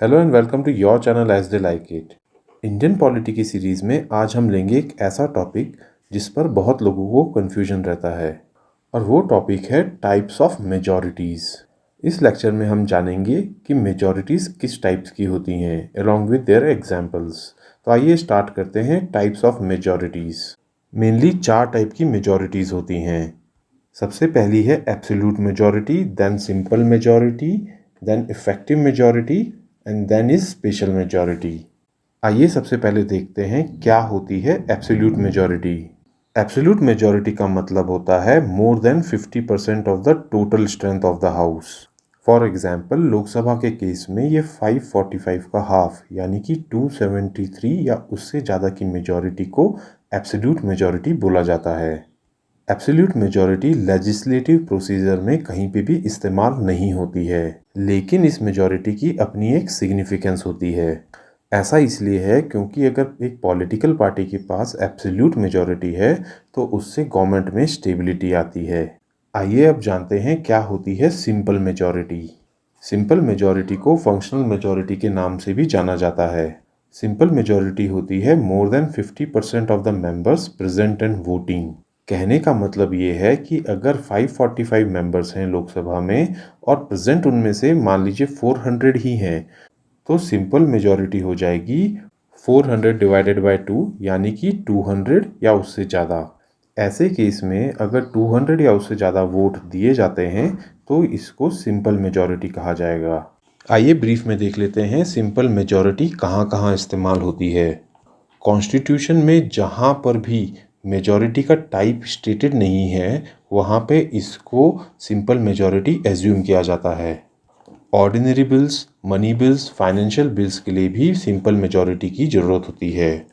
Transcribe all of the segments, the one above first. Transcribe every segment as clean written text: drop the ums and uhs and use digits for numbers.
Hello and welcome to your channel as they like it. Indian polity की series में आज हम लेंगे एक ऐसा टॉपिक जिस पर बहुत लोगों को कन्फ्यूजन रहता है और वो टॉपिक है टाइप्स ऑफ मेजॉरिटीज़। इस लेक्चर में हम जानेंगे कि मेजॉरिटीज़ किस टाइप्स की होती हैं अलॉन्ग विद देयर एग्जांपल्स। तो आइए स्टार्ट करते हैं types of majorities. Mainly 4 type की मेजॉरिटीज़ होती हैं। सबसे पहली है absolute majority, then simple majority, then effective majority and then is special majority. आइए सबसे पहले देखते हैं क्या होती है एब्सोल्यूट मेजॉरिटी। एब्सोल्यूट मेजॉरिटी का मतलब होता है more than 50% of the total strength of the house. For example Lok Sabha के केस में ये 545 का हाफ यानी कि 273 या उससे ज़्यादा की मेजॉरिटी को एब्सोल्यूट मेजॉरिटी बोला जाता है। एब्सोल्यूट मेजॉरिटी लेजिस्लेटिव प्रोसीजर में कहीं पे भी इस्तेमाल नहीं होती है, लेकिन इस मेजॉरिटी की अपनी एक सिग्निफिकेंस होती है। ऐसा इसलिए है क्योंकि अगर एक पॉलिटिकल पार्टी के पास एब्सोल्यूट मेजॉरिटी है तो उससे गवर्नमेंट में स्टेबिलिटी आती है। आइए अब जानते हैं क्या होती है सिंपल मेजॉरिटी। सिंपल मेजॉरिटी को फंक्शनल मेजॉरिटी के नाम से भी जाना जाता है। सिंपल मेजॉरिटी होती है more than 50% of the members present and voting. कहने का मतलब ये है कि अगर 545 मेंबर्स हैं लोकसभा में और प्रेजेंट उनमें से मान लीजिए 400 ही हैं तो सिंपल मेजॉरिटी हो जाएगी 400 डिवाइडेड बाय 2 यानी कि 200 या उससे ज़्यादा। ऐसे केस में अगर 200 या उससे ज़्यादा वोट दिए जाते हैं तो इसको सिंपल मेजॉरिटी कहा जाएगा। आइए ब्रीफ में देख लेते हैं सिंपल मेजॉरिटी कहाँ कहाँ इस्तेमाल होती है। कॉन्स्टिट्यूशन में जहाँ पर भी मेजॉरिटी का टाइप स्टेटेड नहीं है वहाँ पे इसको सिंपल मेजॉरिटी एज्यूम किया जाता है। Ordinary bills, money bills, financial bills के लिए भी सिंपल मेजॉरिटी की ज़रूरत होती है।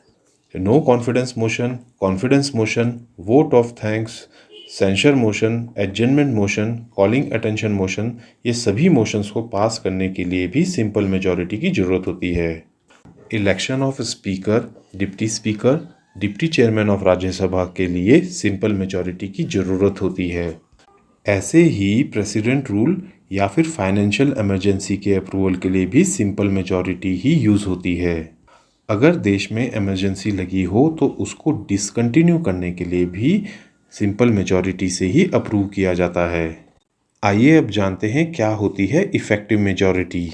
No confidence motion, confidence motion, vote of thanks, censure motion, adjournment motion, calling attention motion, ये सभी मोशंस को पास करने के लिए भी सिंपल मेजॉरिटी की ज़रूरत होती है। Election of speaker, deputy speaker, deputy chairman of Rajya Sabha के लिए सिंपल मेजॉरिटी की ज़रूरत होती है। ऐसे ही प्रेसिडेंट रूल या फिर फाइनेंशियल इमरजेंसी के अप्रूवल के लिए भी सिंपल मेजॉरिटी ही यूज़ होती है। अगर देश में इमरजेंसी लगी हो तो उसको डिसकंटिन्यू करने के लिए भी सिंपल मेजॉरिटी से ही अप्रूव किया जाता है। आइए अब जानते हैं क्या होती है इफ़ेक्टिव मेजॉरिटी।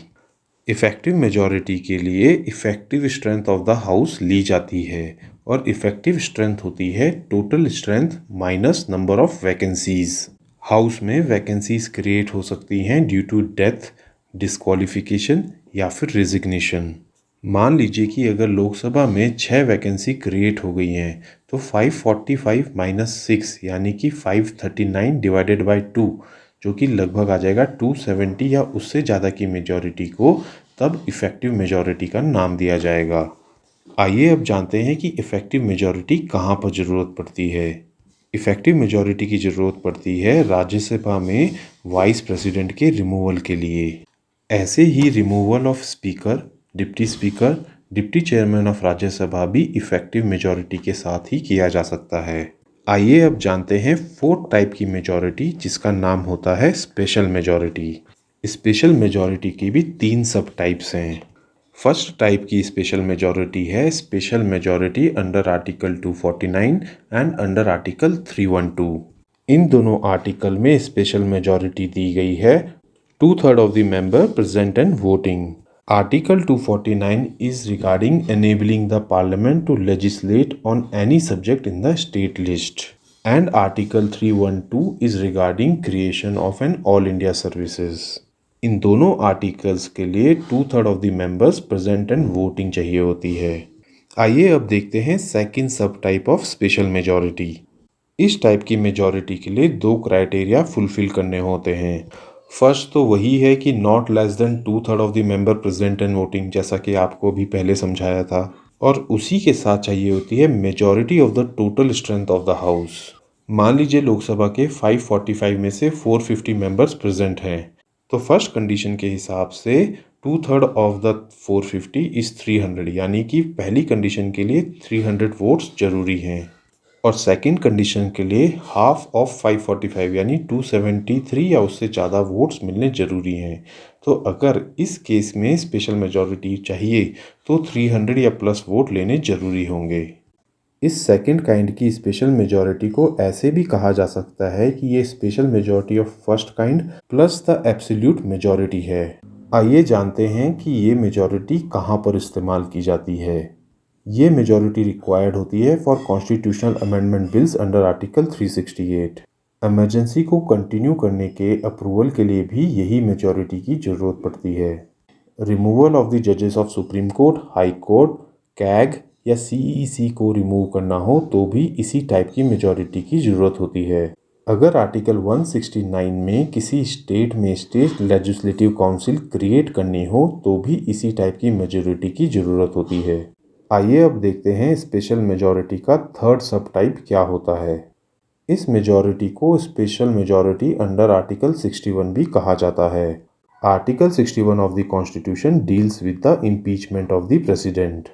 इफ़ेक्टिव मेजॉरिटी के लिए effective strength of the house ली जाती है और इफ़ेक्टिव स्ट्रेंथ होती है total strength minus number of vacancies. House में वैकेंसीज क्रिएट हो सकती हैं ड्यू टू डेथ, डिस्क्वालिफिकेशन या फिर रेजिग्नेशन। मान लीजिए कि अगर लोकसभा में 6 वैकेंसी क्रिएट हो गई हैं तो 545 माइनस 6 यानी कि 539 डिवाइडेड बाय 2 जो कि लगभग आ जाएगा 270 या उससे ज़्यादा की मेजॉरिटी को तब इफ़ेक्टिव मेजॉरिटी का नाम दिया जाएगा। आइए अब जानते हैं कि इफ़ेक्टिव मेजॉरिटी कहाँ पर ज़रूरत पड़ती है। इफ़ेक्टिव मेजॉरिटी की ज़रूरत पड़ती है राज्यसभा में वाइस प्रेसिडेंट के रिमूवल के लिए। ऐसे ही removal of speaker, deputy speaker, deputy chairman of Rajya Sabha भी इफ़ेक्टिव मेजॉरिटी के साथ ही किया जा सकता है। आइए अब जानते हैं 4th टाइप की मेजॉरिटी जिसका नाम होता है स्पेशल मेजॉरिटी। स्पेशल मेजॉरिटी की भी 3 सब टाइप्स हैं। फर्स्ट टाइप की स्पेशल मेजॉरिटी है special majority under article 249 and under article 312। इन दोनों आर्टिकल में स्पेशल मेजॉरिटी दी गई है 2/3 of the member present and voting. Article 249 is regarding enabling the parliament to legislate on any subject in the state list. And Article 312 is regarding creation of an all India services. इन दोनों articles के लिए 2/3 of the members present and voting चाहिए होती है। आइए अब देखते हैं सेकंड सब टाइप ऑफ स्पेशल मेजॉरिटी। इस टाइप की मेजॉरिटी के लिए 2 क्राइटेरिया फुलफिल करने होते हैं। फर्स्ट तो वही है कि not less than 2/3 of the member present and voting, जैसा कि आपको भी पहले समझाया था। और उसी के साथ चाहिए होती है majority of the total strength of the house. मान लीजिए लोकसभा के 545 में से 450 मेंबर्स प्रेजेंट हैं तो फर्स्ट कंडीशन के हिसाब से 2/3 ऑफ द 450 इज 300 यानी कि पहली कंडीशन के लिए 300 वोट्स जरूरी हैं और सेकंड कंडीशन के लिए हाफ ऑफ 545 यानी 273 या उससे ज़्यादा वोट्स मिलने ज़रूरी हैं। तो अगर इस केस में स्पेशल मेजॉरिटी चाहिए तो 300 या प्लस वोट लेने जरूरी होंगे। इस सेकंड काइंड की स्पेशल मेजॉरिटी को ऐसे भी कहा जा सकता है कि ये special majority of first kind plus the absolute majority है। आइए जानते हैं कि ये मेजॉरिटी कहाँ पर इस्तेमाल की जाती है। ये मेजॉरिटी रिक्वायर्ड होती है for constitutional amendment bills under article 368। Emergency को कंटिन्यू करने के अप्रूवल के लिए भी यही मेजॉरिटी की ज़रूरत पड़ती है। रिमूवल ऑफ द जजेस of supreme court, high court, CAG या सीईसी को रिमूव करना हो तो भी इसी टाइप की मेजॉरिटी की ज़रूरत होती है। अगर आर्टिकल 169 में किसी स्टेट में स्टेट लेजिस्लेटिव काउंसिल क्रिएट करनी हो तो भी इसी टाइप की मेजॉरिटी की ज़रूरत होती है। आइए अब देखते हैं स्पेशल मेजॉरिटी का थर्ड सब टाइप क्या होता है। इस मेजॉरिटी को स्पेशल मेजॉरिटी अंडर आर्टिकल 61 भी कहा जाता है। Article 61 of the constitution deals with the impeachment of the president.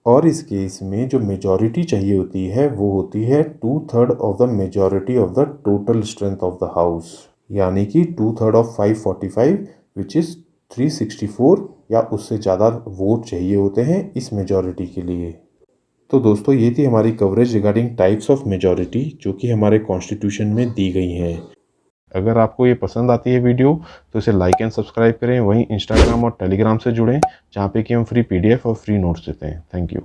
और इस केस में जो मेजॉरिटी चाहिए होती है वो होती है 2/3 of the majority of the total strength of the house, यानी कि 2/3 ऑफ 545 विच इज़ 364 या उससे ज़्यादा वोट चाहिए होते हैं इस मेजॉरिटी के लिए। तो दोस्तों ये थी हमारी coverage regarding types of majority जो कि हमारे कॉन्स्टिट्यूशन में दी गई हैं। अगर आपको ये पसंद आती है वीडियो तो इसे लाइक एंड सब्सक्राइब करें। वहीं इंस्टाग्राम और टेलीग्राम से जुड़ें जहाँ पे कि हम फ्री PDF और फ्री नोट्स देते हैं। Thank you.